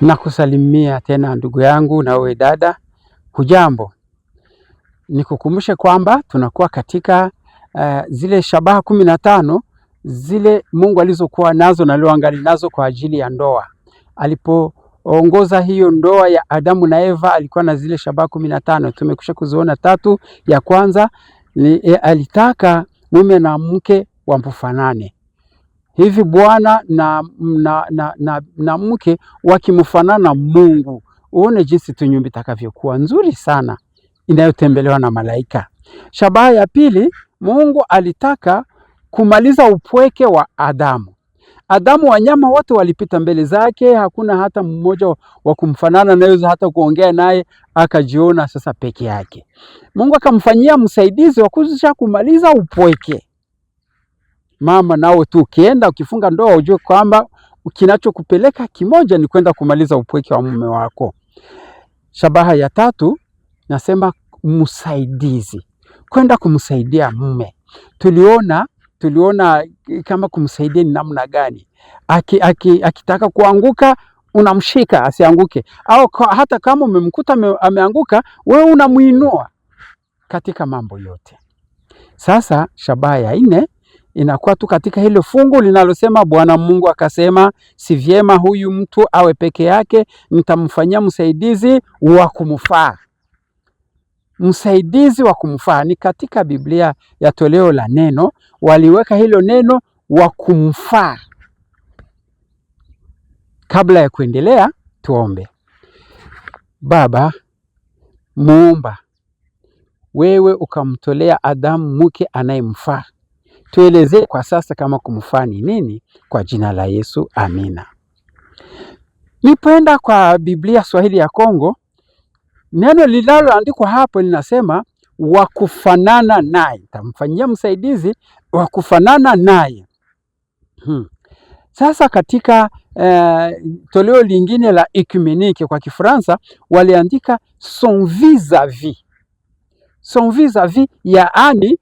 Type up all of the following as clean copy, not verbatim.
Nakusalimia tena ndugu yangu na wewe dada, hujambo? Nikukumbushe kwamba tunakuwa katika zile shabaha 15 zile Mungu alizokuwa nazo na leo angali nazo kwa ajili ya ndoa. Alipoongoza hiyo ndoa ya Adamu na Eva alikuwa na zile shabaha 15. Tumekusha kuziona 3. Ya kwanza alitaka mume na mke wamfanane. Hivi bwana na mke wakimfanana Mungu, uone jinsi tu nyumba itakavyokuwa nzuri sana inayotembelewa na malaika. Shabaha ya pili, Mungu alitaka kumaliza upweke wa Adamu. Wanyama wote walipita mbele zake, hakuna hata mmoja wa kumfanana naye, hata kuongea naye, akajiona sasa peke yake. Mungu akamfanyia msaidizi wa kuja kumaliza upweke. Mama, nao tu ukienda ukifunga ndoa ujue kwamba kinachokupeleka kimoja ni kwenda kumaliza upweke wa mume wako. Shabaha ya 3 nasema msaidizi, kwenda kumsaidia mume. Tuliona kama kumsaidia ni namna gani. Akitaka kuanguka unamshika asianguke, au hata kama umemkuta ameanguka wewe unamuinua katika mambo yote. Sasa shabaha ya 4 inakuwa tu katika hilo fungu linalosema Bwana Mungu akasema, si vyema huyu mtu awe peke yake, nitamfanyia msaidizi wa kumfaa. Msaidizi wa kumfaa ni katika Biblia ya toleo la neno, waliweka hilo neno wa kumfaa. Kabla ya kuendelea, tuombe. Baba Muumba, wewe ukamtolea Adamu mke anayemfaa. Tueleze kwa sasa kama kumfaa ni nini, kwa jina la Yesu, amina. Nipenda kwa Biblia Swahili ya Kongo, neno linaloandikwa hapo linasema wa kufanana naye, tamfanyia msaidizi wa kufanana naye. Sasa katika toleo lingine la ekumenike kwa Kifaransa waliandika son vis-a-vis. Son vis-a-vis, yaani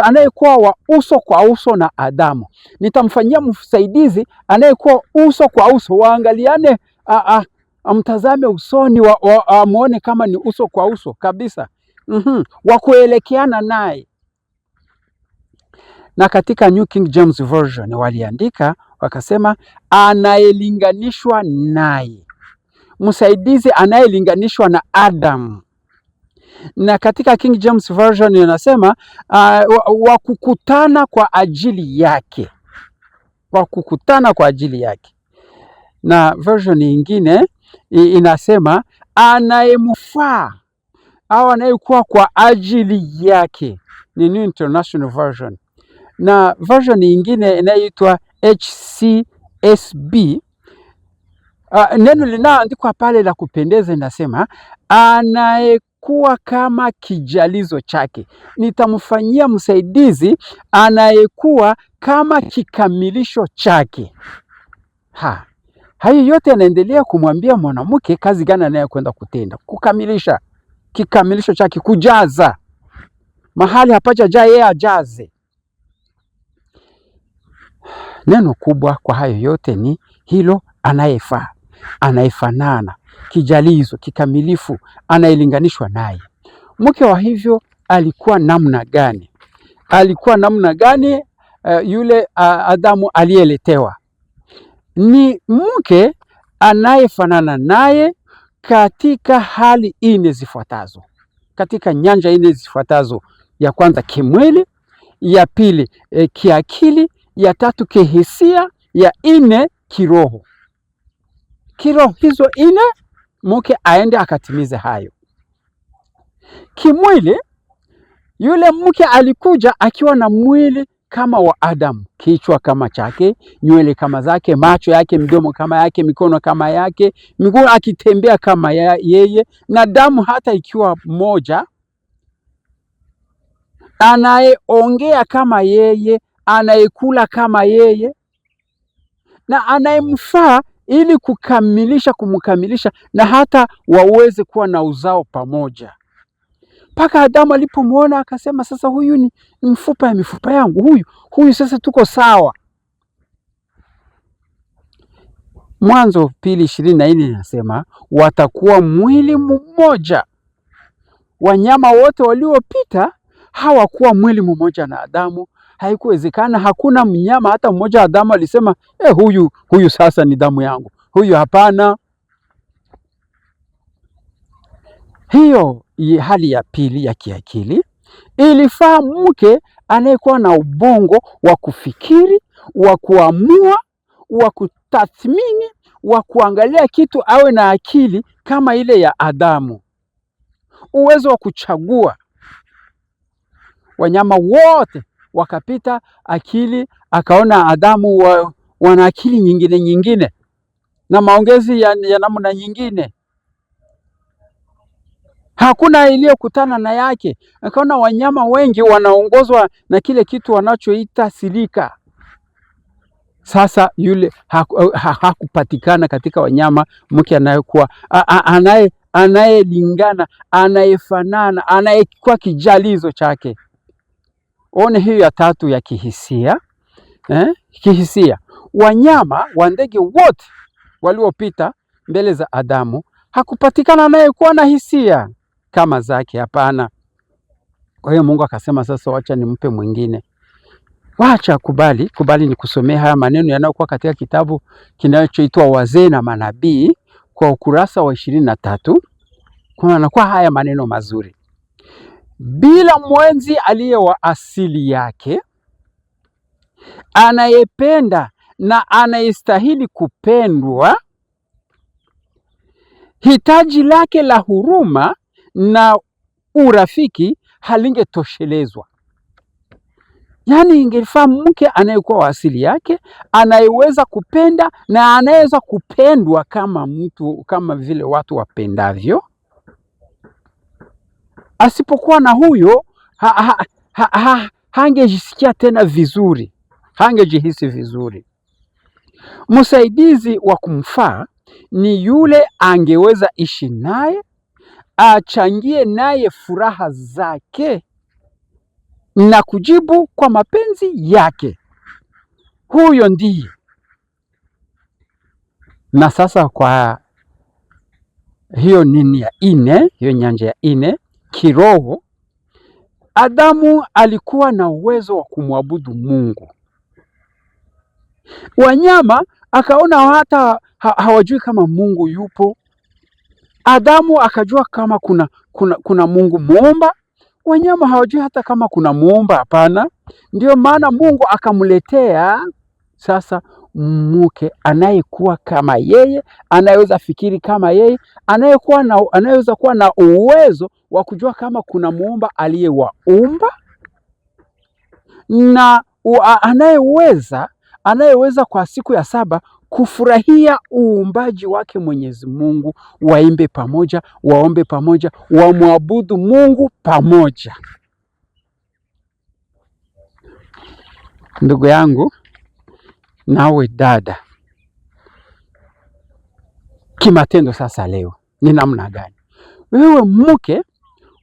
anayekuwa wa uso kwa uso na Adamu. Nitamfanyia msaidizi anayekuwa uso kwa uso, waangaliane, amtazame usoni, amuone kama ni uso kwa uso kabisa, wa kuelekeana naye. Na katika New King James Version waliandika wakasema anayelinganishwa naye, msaidizi anayelinganishwa na Adam. Na katika King James Version inasema wa kukutana kwa ajili yake, wa kukutana kwa ajili yake. Na version nyingine inasema anayemfaa au anayekuwa kwa ajili yake, ni New International Version. Na version nyingine inaitwa HCSB, neno linaandikwa pale la kupendeza, inasema anayekuwa kama kijalizo chake, nitamfanyia msaidizi anayekuwa kama kikamilisho chake. Hayo yote yanaendelea kumwambia mwanamke kazi gani anayokwenda kutenda, kukamilisha kikamilisho chake, kujaza mahali hapajajaa yeye ajaze. Neno kubwa kwa hayo yote ni hilo, anayefaa, anayefanana, kijalizo, kikamilifu, anayelinganishwa naye. Mke wa hivyo alikuwa namna gani? Alikuwa namna gani yule Adamu aliyeletewa? Ni mke anayefanana naye katika hali 4 zifuatazo, katika nyanja 4 zifuatazo. Ya kwanza kimwili, ya pili kiakili, ya 3 kihisia, ya 4 kiroho. Hizo 4 mke aende akatimize hayo. Kimwili, yule mke alikuja akiwa na mwili kama wa Adamu, kichwa kama chake, nywele kama zake, macho yake, mdomo kama yake, mikono kama yake, miguu akitembea kama yeye, na damu hata ikiwa moja, anayeongea kama yeye, anayekula kama yeye, na anayemfaa ili kumkamilisha na hata waweze kuwa na uzao pamoja. Mpaka Adamu alipomwona akasema, sasa huyu ni mfupa ya mifupa yangu, huyu sasa tuko sawa. Mwanzo 2:24 inasema watakuwa mwili mmoja. Wanyama wote waliopita hawakuwa mwili mmoja na Adamu. Haikuwezekana. Hakuna mnyama hata mmoja Adamu alisema huyu sasa ni damu yangu, huyu hapana. Hiyo hali ya pili ya kiakili ilifaa mke anayekuwa na ubongo wa kufikiri, wa kuamua, wa kutathmini, wa kuangalia kitu, awe na akili kama ile ya Adamu, uwezo wa kuchagua. Wanyama wote wakapita akili, akaona Adamu wana akili nyingine na maongezi ya namna nyingine, hakuna iliyokutana na yake. Akaona wanyama wengi wanaongozwa na kile kitu wanachoita silika. Sasa yule hakupatikana katika wanyama mke anayekuwa anayelingana, anayefanana, anayekuwa kijalizo chake. One hiyo ya tatu ya kihisia. Kihisia, wanyama wa ndege wote waliopita mbele za Adamu hakupatikana anayekuwa na hisia kama zake, hapana. Kwa hiyo Mungu akasema sasa wacha nimpe mwingine. Wacha kubali ni kusomea haya maneno yanayokuwa katika kitabu kinachoitwa Wazee na Manabii kwa ukurasa wa 23. Kunakuwa haya maneno mazuri: bila mwenzi aliye wa asili yake, anayependa na anayestahili kupendwa, hitaji lake la huruma na urafiki halingetoshelezwa. Yaani ingefaa mke anayekuwa wa asili yake, anayeweza kupenda na anayeweza kupendwa kama mtu, kama vile watu wapendavyo. Asipokuwa na huyo, hangejisikia tena vizuri, hangejihisi vizuri. Msaidizi wa kumfaa ni yule angeweza ishi naye, achangie naye furaha zake na kujibu kwa mapenzi yake. Huyo ndiye. Na sasa kwa hiyo nini ya ine, hiyo nyanja ya ine kiroho, Adamu alikuwa na uwezo wa kumwabudu Mungu. Wanyama akaona hata hawajui kama Mungu yupo. Adamu akajua kama kuna Mungu muumba. Wanyama hawajui hata kama kuna muumba, hapana. Ndio maana Mungu akamletea sasa mke anayekuwa kama yeye, anayeweza fikiri kama yeye, anayeweza kuwa na uwezo wa kujua kama kuna muumba aliyewaumba, na anayeweza kwa siku ya saba kufurahia uumbaji wake Mwenyezi Mungu, waimbe pamoja, waombe pamoja, wamwabudu Mungu pamoja. Ndugu yangu, nawe dada, kimatendo sasa leo ni namna gani? Wewe mke,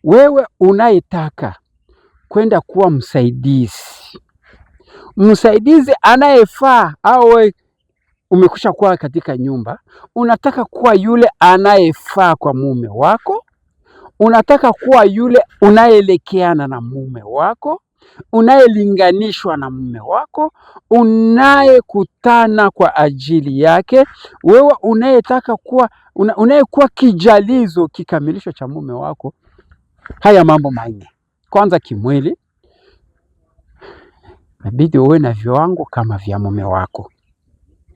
wewe unayetaka kwenda kuwa msaidizi anayefaa, au umekusha kuwa katika nyumba, unataka kuwa yule anayefaa kwa mume wako, unataka kuwa yule unayeelekeana na mume wako, unayelinganishwa na mume wako, unayekutana kwa ajili yake, wewe unayetaka kuwa unayekuwa kijalizo, kikamilisho cha mume wako. Haya mambo manne. Kwanza, kimwili, inabidi uwe na viwango kama vya mume wako,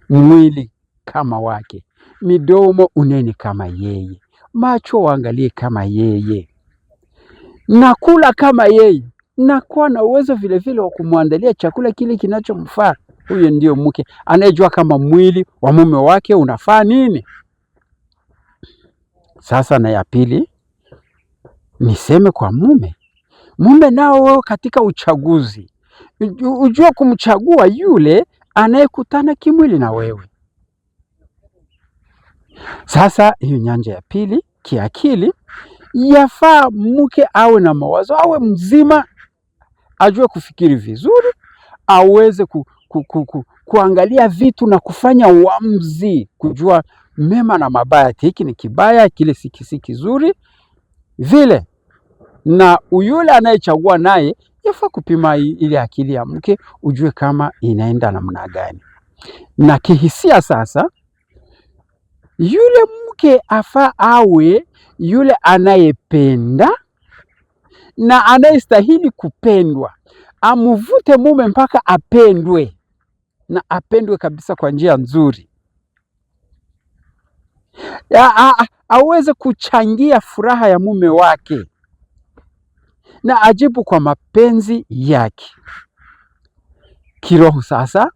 mwili kama wake, midomo unene kama yeye, macho uangalie kama yeye, na kula kama yeye, na kuwa na uwezo vile vile wa kumwandalia chakula kile kinachomfaa. Huyo ndio mke anayejua kama mwili wa mume wake unafaa nini. Sasa na ya pili, niseme kwa mume nao katika uchaguzi, ujue kumchagua yule anayekutana kimwili na wewe. Sasa hiyo nyanja ya pili, kiakili, yafaa mke awe na mawazo, awe mzima, ajue kufikiri vizuri, aweze kuangalia vitu na kufanya uamuzi, kujua mema na mabaya, hiki ni kibaya, kile si kizuri vile. Na yule anayechagua naye yafaa kupima ile akili ya mke, ujue kama inaenda namna gani. Na kihisia sasa, yule mke afaa awe yule anayependa na anayestahili kupendwa. Amuvute mume mpaka apendwe, na apendwe kabisa kwa njia nzuri. Aweze kuchangia furaha ya mume wake na ajibu kwa mapenzi yake. Kiroho sasa,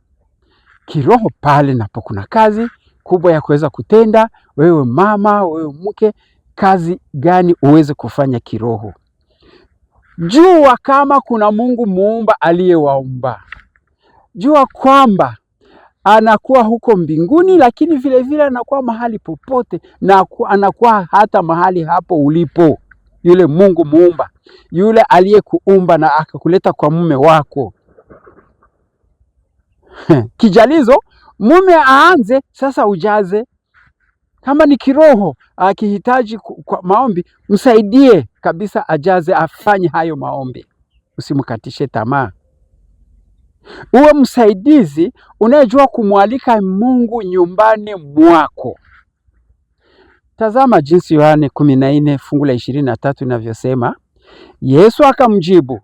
kiroho pale napo kuna kazi kubwa ya kuweza kutenda. Wewe mama, wewe mke, kazi gani uweze kufanya kiroho? Jua kama kuna Mungu muumba aliyewaumba. Jua kwamba anakuwa huko mbinguni, lakini vile vile anakuwa mahali popote, na anakuwa hata mahali hapo ulipo. Yule Mungu muumba, yule aliyekuumba na akakuleta kwa mume wako. Kijalizo mume aanze sasa, ujaze. Kama ni kiroho, akihitaji kwa maombi, msaidie kabisa, ajaze, afanye hayo maombi. Usimkatishe tamaa. Uwe msaidizi unayejua kumwalika Mungu nyumbani mwako. Tazama jinsi Yohane 14 fungu la 23 inavyosema. Yesu akamjibu,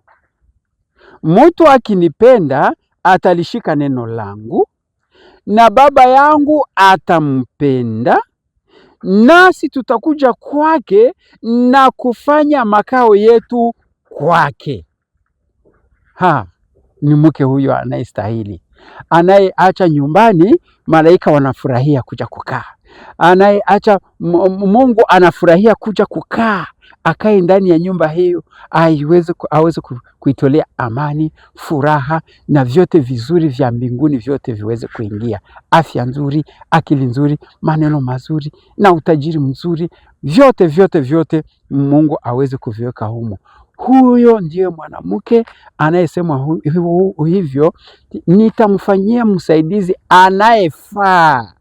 mtu akinipenda atalishika neno langu, na Baba yangu atampenda, nasi tutakuja kwake na kufanya makao yetu kwake. Ni mke huyo anayestahili, anayeacha nyumbani malaika wanafurahia kuja kukaa, anayeacha Mungu anafurahia kuja kukaa, akae ndani ya nyumba hiyo, aweze kuitolea amani, furaha, na vyote vizuri vya mbinguni vyote viweze kuingia. Afya nzuri, akili nzuri, maneno mazuri na utajiri mzuri, vyote Mungu aweze kuviweka humo. Huyo ndiye mwanamke anayesema hivyo, nitamfanyia msaidizi anayefaa.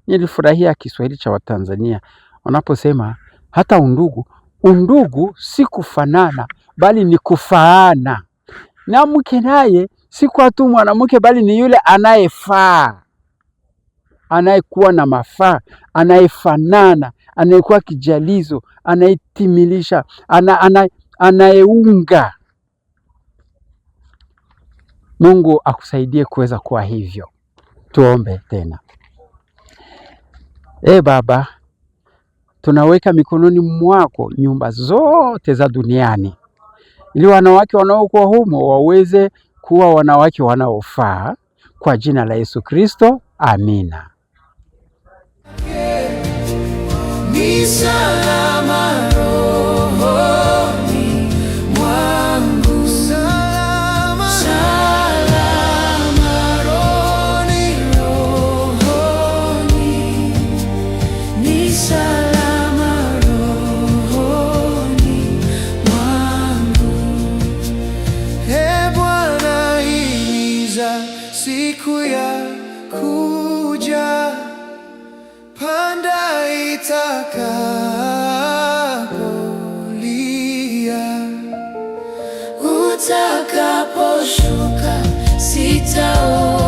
Nilifurahia Kiswahili cha Watanzania wanaposema hata undugu si kufanana, bali ni kufaana. Na mke naye si kwa tu mwanamke, bali ni yule anayefaa, anayekuwa na mafaa, anayefanana, anayekuwa kijalizo, anayetimilisha, anayeunga. Mungu akusaidie kuweza kuwa hivyo. Tuombe tena. Baba, tunaweka mikononi mwako nyumba zote za duniani, ili wanawake wanaokuwa humo waweze kuwa wanawake wanaofaa, kwa jina la Yesu Kristo, amina. Ni salama rohoni mwangu, salama rohoni, ni salama rohoni mwangu. Bwana, himiza siku ya kuja, panda itakapolia, utakaposhuka sitaona.